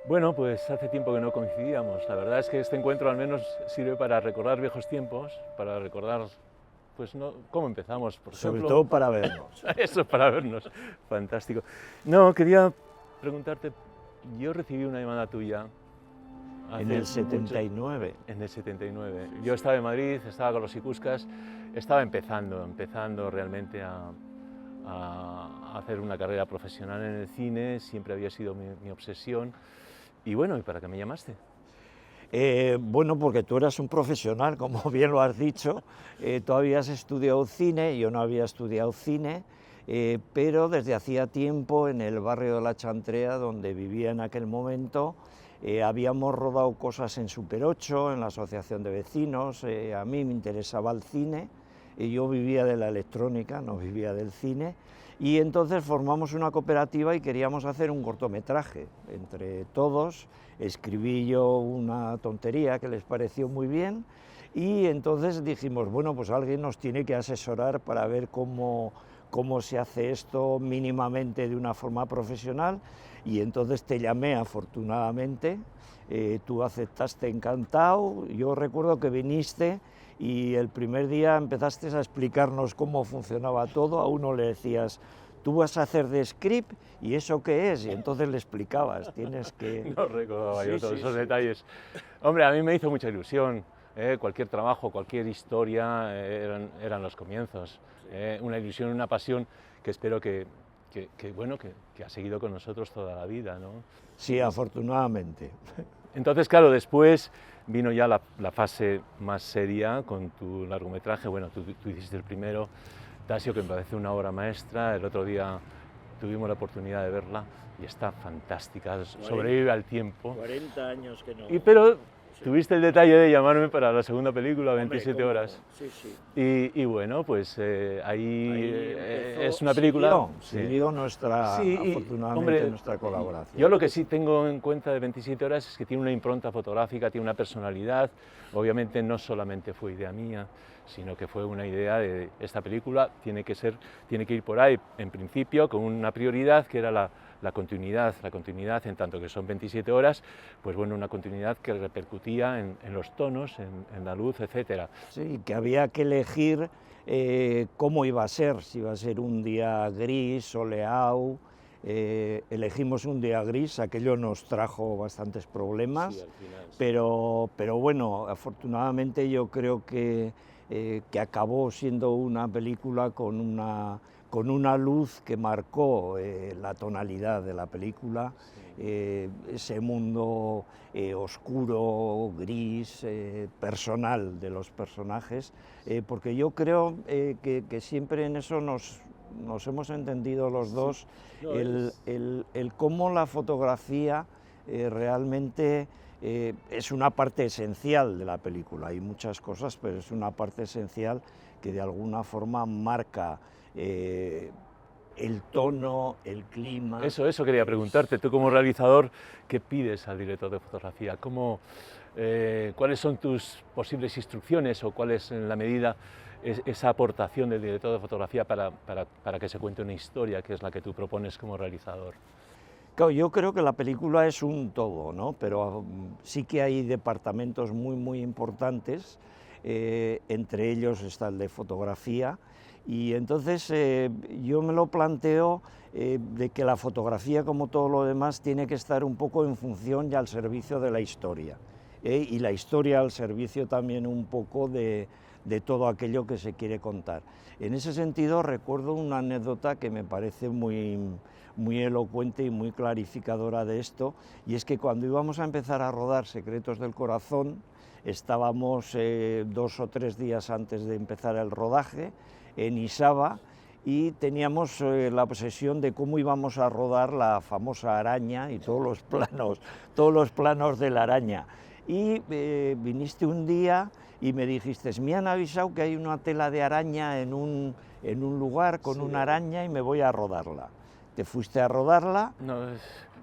Bueno, pues hace tiempo que no coincidíamos. La verdad es que este encuentro al menos sirve para recordar viejos tiempos, para recordar, pues no, cómo empezamos, por Sobre ejemplo. todo para vernos. Eso, para vernos. Fantástico. No, quería preguntarte, yo recibí una llamada tuya En hace el 79. en el 79. Yo estaba en Madrid, estaba con los Icuscas, estaba empezando realmente a hacer una carrera profesional en el cine, siempre había sido mi obsesión. Y bueno, ¿y para qué me llamaste? Bueno, porque tú eras un profesional, como bien lo has dicho. Tú habías estudiado cine, yo no había estudiado cine, pero desde hacía tiempo en el barrio de La Chantrea, donde vivía en aquel momento, habíamos rodado cosas en Super 8, en la asociación de vecinos. A mí me interesaba el cine, y yo vivía de la electrónica, no vivía del cine, y entonces formamos una cooperativa y queríamos hacer un cortometraje entre todos. Escribí yo una tontería que les pareció muy bien y entonces dijimos, bueno, pues alguien nos tiene que asesorar para ver cómo se hace esto mínimamente de una forma profesional, y entonces te llamé afortunadamente, tú aceptaste encantado. Yo recuerdo que viniste y el primer día empezaste a explicarnos cómo funcionaba todo. A uno le decías, tú vas a hacer de script, ¿y eso qué es? Y entonces le explicabas, tienes que... No recordaba yo Sí, todos sí, esos sí. detalles. Hombre, a mí me hizo mucha ilusión. Cualquier trabajo, cualquier historia eran los comienzos. Una ilusión, una pasión que espero que ha seguido con nosotros toda la vida, ¿no? Sí, afortunadamente. Entonces, claro, después vino ya la fase más seria con tu largometraje. Bueno, tú hiciste el primero, Tasio, que me parece una obra maestra. El otro día tuvimos la oportunidad de verla y está fantástica, sobrevive al tiempo. 40 años que no... Pero Sí. tuviste el detalle de llamarme para la segunda película, Hombre, 27 ¿cómo no? horas. Sí, sí. Y bueno, pues ahí Empezó, es una película... siguió nuestra, Sí, y, afortunadamente, hombre, nuestra colaboración. yo lo que sí tengo en cuenta de 27 horas es que tiene una impronta fotográfica, tiene una personalidad. Obviamente no solamente fue idea mía, sino que fue una idea de esta película, tiene que ir por ahí, en principio, con una prioridad que era la continuidad en tanto que son 27 horas, pues bueno, una continuidad que repercutía en los tonos, en la luz, etcétera. Sí, que había que elegir cómo iba a ser, si iba a ser un día gris, soleado. Elegimos un día gris, aquello nos trajo bastantes problemas, Sí, al final, sí. pero bueno, afortunadamente yo creo que acabó siendo una película con una luz que marcó la tonalidad de la película. Ese mundo oscuro, gris, personal de los personajes, porque yo creo que siempre en eso nos hemos entendido los dos, No, el cómo la fotografía realmente es una parte esencial de la película. Hay muchas cosas, pero es una parte esencial que de alguna forma marca el tono, el clima. Eso quería preguntarte. Tú como realizador, ¿qué pides al director de fotografía? ¿Cuáles son tus posibles instrucciones o cuál es en la medida esa aportación del director de fotografía para que se cuente una historia que es la que tú propones como realizador? Claro, yo creo que la película es un todo, ¿no? Pero sí que hay departamentos muy importantes, entre ellos está el de fotografía, y entonces yo me lo planteo de que la fotografía, como todo lo demás, tiene que estar un poco en función y al servicio de la historia, y la historia al servicio también un poco de todo aquello que se quiere contar. En ese sentido, recuerdo una anécdota que me parece muy elocuente y muy clarificadora de esto, y es que cuando íbamos a empezar a rodar Secretos del Corazón, estábamos 2 o 3 días antes de empezar el rodaje en Isaba, y teníamos la obsesión de cómo íbamos a rodar la famosa araña y todos los planos de la araña. Y viniste un día y me dijiste, me han avisado que hay una tela de araña en un lugar con una araña y me voy a rodarla. Te fuiste a rodarla. No,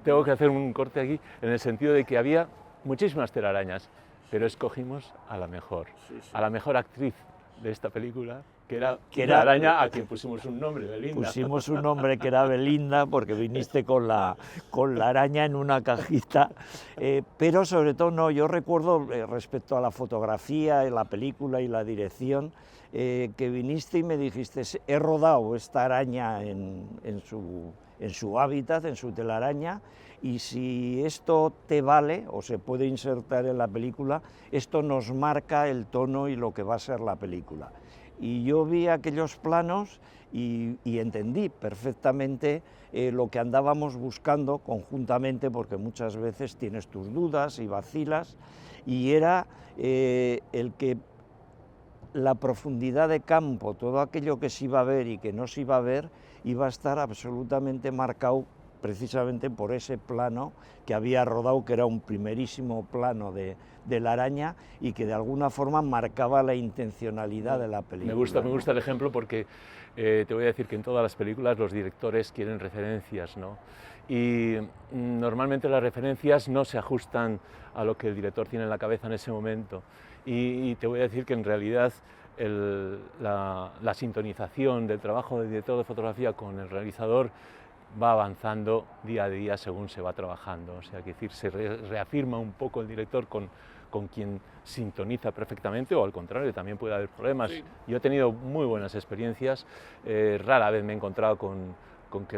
tengo que hacer un corte aquí en el sentido de que había muchísimas telarañas, pero escogimos a la mejor actriz de esta película, que era Que una era- araña a quien pusimos un nombre, Belinda. Pusimos un nombre que era Belinda porque viniste con la araña en una cajita, pero sobre todo no, yo recuerdo respecto a la fotografía, la película y la dirección, que viniste y me dijiste, he rodado esta araña en su hábitat, en su telaraña, y si esto te vale o se puede insertar en la película, esto nos marca el tono y lo que va a ser la película. Y yo vi aquellos planos y entendí perfectamente lo que andábamos buscando conjuntamente, porque muchas veces tienes tus dudas y vacilas, y era el que la profundidad de campo, todo aquello que se iba a ver y que no se iba a ver, iba a estar absolutamente marcado precisamente por ese plano que había rodado, que era un primerísimo plano de la araña y que de alguna forma marcaba la intencionalidad de la película. Me gusta el ejemplo porque te voy a decir que en todas las películas los directores quieren referencias, ¿no? Y normalmente las referencias no se ajustan a lo que el director tiene en la cabeza en ese momento. Y te voy a decir que en realidad la sintonización del trabajo del director de fotografía con el realizador va avanzando día a día según se va trabajando. O sea, que decir, se reafirma un poco el director con quien sintoniza perfectamente, o al contrario, también puede haber problemas. Sí. Yo he tenido muy buenas experiencias, rara vez me he encontrado con que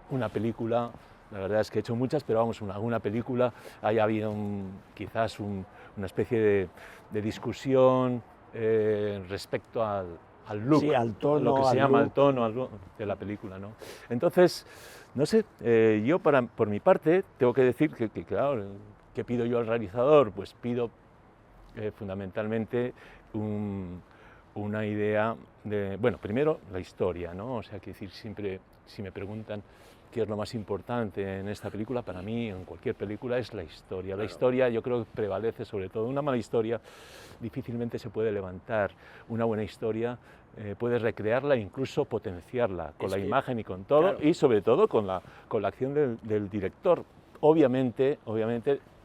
una película, la verdad es que he hecho muchas, pero vamos, alguna película haya habido quizás una especie de discusión respecto al look, sí, al tono, lo que se llama el tono de la película, ¿no? Entonces, no sé, yo por mi parte tengo que decir que claro, ¿qué pido yo al realizador? Pues pido fundamentalmente una idea de, bueno, primero la historia, ¿no? O sea, que decir, siempre si me preguntan qué es lo más importante en esta película, para mí, en cualquier película, es la historia. La historia yo creo que prevalece sobre todo. Una mala historia difícilmente se puede levantar. Una buena historia puedes recrearla e incluso potenciarla con la imagen y con todo, claro, y sobre todo con la acción del director. Obviamente,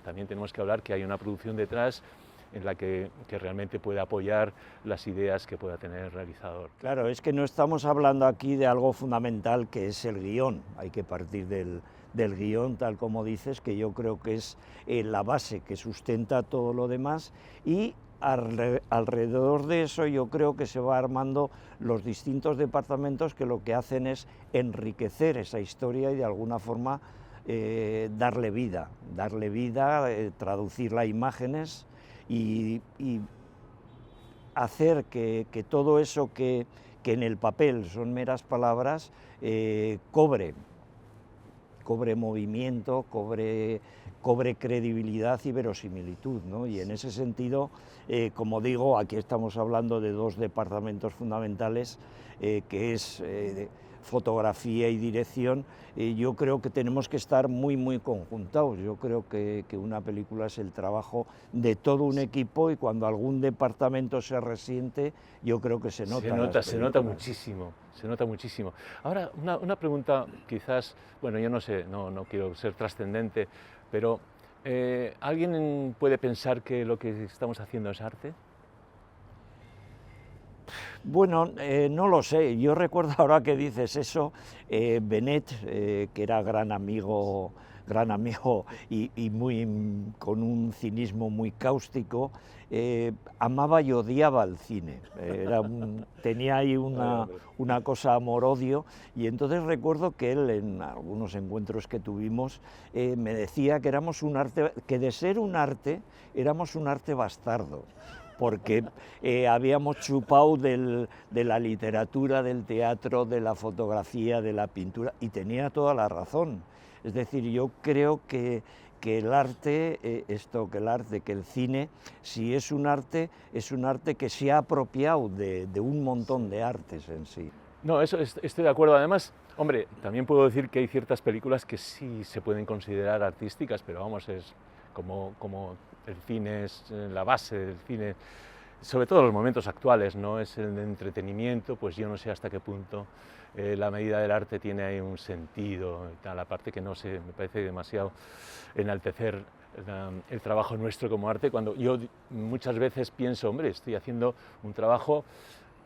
también tenemos que hablar que hay una producción detrás en la que realmente puede apoyar las ideas que pueda tener el realizador. Claro, es que no estamos hablando aquí de algo fundamental que es el guión, hay que partir del guión, tal como dices, que yo creo que es la base que sustenta todo lo demás, y alrededor de eso yo creo que se va armando los distintos departamentos que lo que hacen es enriquecer esa historia y de alguna forma darle vida, traducirla a imágenes y hacer que todo eso que en el papel son meras palabras cobre movimiento, cobre credibilidad y verosimilitud, ¿no? Y en ese sentido, como digo, aquí estamos hablando de dos departamentos fundamentales, que es fotografía y dirección. Yo creo que tenemos que estar muy conjuntados. Yo creo que una película es el trabajo de todo un equipo, y cuando algún departamento se resiente, yo creo que se nota. Se nota muchísimo. Se nota muchísimo. Ahora, una pregunta quizás, bueno, yo no sé, no quiero ser trascendente, pero ¿alguien puede pensar que lo que estamos haciendo es arte? Bueno, no lo sé. Yo recuerdo, ahora que dices eso, Benet, que era gran amigo y con un cinismo muy cáustico, amaba y odiaba el cine. Tenía ahí una cosa amor-odio, y entonces recuerdo que él, en algunos encuentros que tuvimos, me decía que éramos un arte, que de ser un arte, éramos un arte bastardo, porque habíamos chupado de la literatura, del teatro, de la fotografía, de la pintura, y tenía toda la razón. Es decir, yo creo que el arte, que el cine, si es un arte que se ha apropiado de un montón de artes en sí. No, eso estoy de acuerdo. Además, hombre, también puedo decir que hay ciertas películas que sí se pueden considerar artísticas, pero vamos, es como el cine es la base del cine, sobre todo en los momentos actuales, ¿no? Es el entretenimiento, pues yo no sé hasta qué punto la medida del arte tiene ahí un sentido y tal, aparte que no sé, me parece demasiado enaltecer el trabajo nuestro como arte, cuando yo muchas veces pienso, hombre, estoy haciendo un trabajo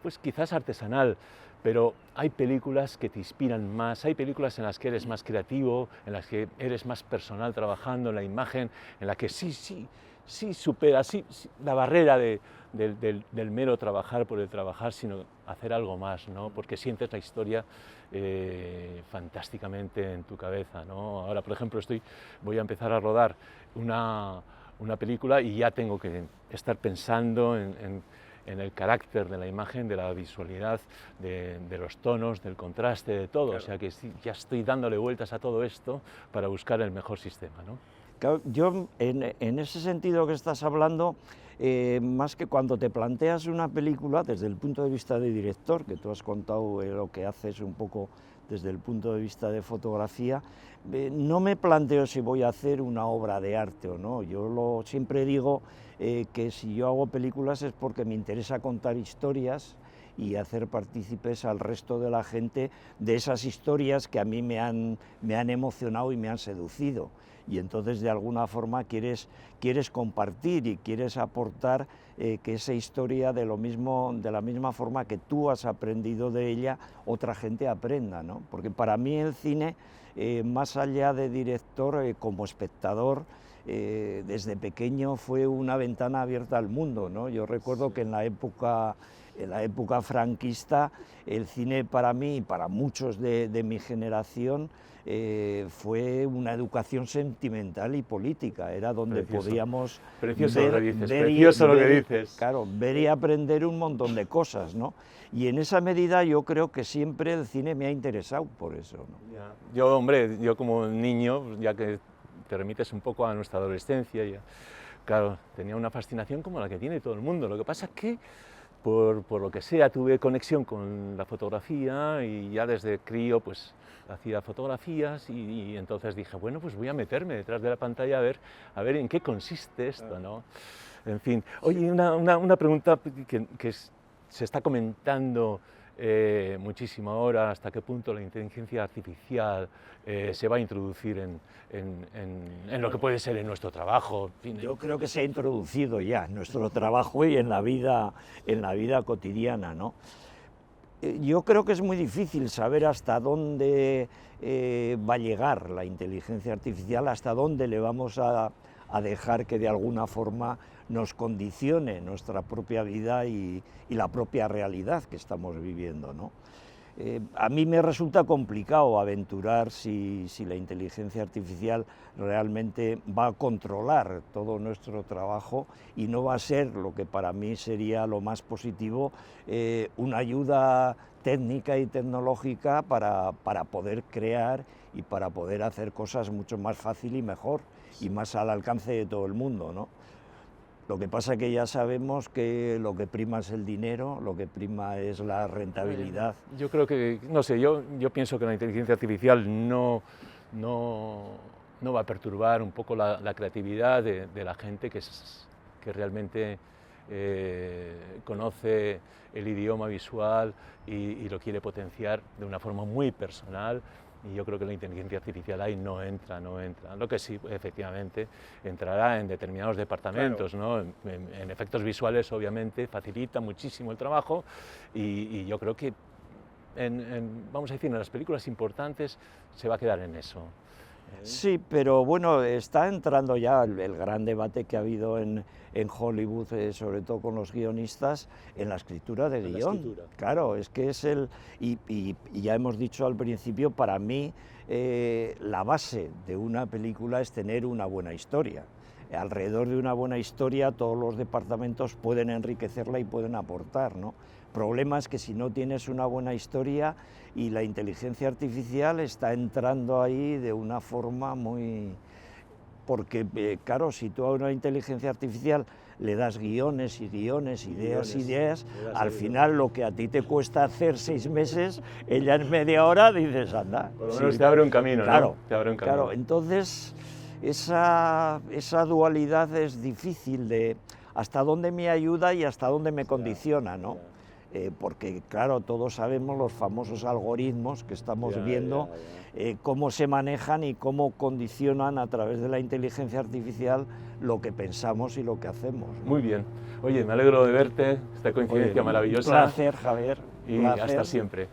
pues quizás artesanal, pero hay películas que te inspiran más, hay películas en las que eres más creativo, en las que eres más personal trabajando en la imagen, en la que sí superas la barrera del mero trabajar por el trabajar, sino hacer algo más, ¿no? Porque sientes la historia fantásticamente en tu cabeza, ¿no? Ahora, por ejemplo, voy a empezar a rodar una película y ya tengo que estar pensando en el carácter de la imagen, de la visualidad, de los tonos, del contraste, de todo. Claro. O sea que sí, ya estoy dándole vueltas a todo esto para buscar el mejor sistema, ¿no? Claro, yo, en ese sentido que estás hablando, más que cuando te planteas una película desde el punto de vista de director, que tú has contado lo que haces un poco desde el punto de vista de fotografía, no me planteo si voy a hacer una obra de arte o no. Yo siempre digo que si yo hago películas es porque me interesa contar historias y hacer partícipes al resto de la gente de esas historias que a mí me han emocionado y me han seducido. Y entonces de alguna forma quieres compartir y quieres aportar que esa historia de la misma forma que tú has aprendido de ella, otra gente aprenda, ¿no? Porque para mí el cine, más allá de director, como espectador, desde pequeño fue una ventana abierta al mundo, ¿no? Yo recuerdo que en la época franquista, el cine para mí y para muchos de mi generación fue una educación sentimental y política, era donde podíamos ver y aprender un montón de cosas, ¿no? Y en esa medida yo creo que siempre el cine me ha interesado por eso, ¿no? Ya. Yo como niño, ya que te remites un poco a nuestra adolescencia, claro, tenía una fascinación como la que tiene todo el mundo. Lo que pasa es que por lo que sea, tuve conexión con la fotografía y ya desde crío pues hacía fotografías y entonces dije, bueno, pues voy a meterme detrás de la pantalla a ver en qué consiste esto, ¿no? En fin, oye, una pregunta que se está comentando muchísimo ahora, hasta qué punto la inteligencia artificial se va a introducir en lo que puede ser en nuestro trabajo. En fin, yo creo que se ha introducido ya en nuestro trabajo y en la vida cotidiana, ¿no? Yo creo que es muy difícil saber hasta dónde va a llegar la inteligencia artificial, hasta dónde le vamos a dejar que de alguna forma nos condicione nuestra propia vida y la propia realidad que estamos viviendo, ¿no? A mí me resulta complicado aventurar si la inteligencia artificial realmente va a controlar todo nuestro trabajo y no va a ser lo que para mí sería lo más positivo, una ayuda técnica y tecnológica para poder crear y para poder hacer cosas mucho más fácil y mejor y más al alcance de todo el mundo, ¿no? Lo que pasa es que ya sabemos que lo que prima es el dinero, lo que prima es la rentabilidad. Yo creo que, no sé, yo pienso que la inteligencia artificial no va a perturbar un poco la creatividad de la gente que realmente conoce el idioma visual y lo quiere potenciar de una forma muy personal. Y yo creo que la inteligencia artificial ahí no entra. Lo que sí, efectivamente, entrará en determinados departamentos, claro, ¿no? En efectos visuales, obviamente, facilita muchísimo el trabajo y yo creo que, vamos a decir, en las películas importantes se va a quedar en eso. Sí, pero bueno, está entrando ya el gran debate que ha habido en Hollywood, sobre todo con los guionistas, en la escritura de guión. Claro, es que es y ya hemos dicho al principio, para mí la base de una película es tener una buena historia. Alrededor de una buena historia todos los departamentos pueden enriquecerla y pueden aportar, ¿no? El problema es que si no tienes una buena historia y la inteligencia artificial está entrando ahí de una forma muy... Porque, claro, si tú a una inteligencia artificial le das guiones y guiones, ideas, al final lo que a ti te cuesta hacer 6 meses, ella en media hora dices, anda. Por lo menos te abre un camino, claro, ¿no? Te abre un camino. Claro, entonces esa dualidad es difícil de hasta dónde me ayuda y hasta dónde me condiciona, ¿no? porque claro, todos sabemos los famosos algoritmos que estamos viendo, cómo se manejan y cómo condicionan a través de la inteligencia artificial lo que pensamos y lo que hacemos, ¿no? Muy bien. Oye, me alegro de verte, esta coincidencia maravillosa. Un placer, Javier. Y hasta siempre.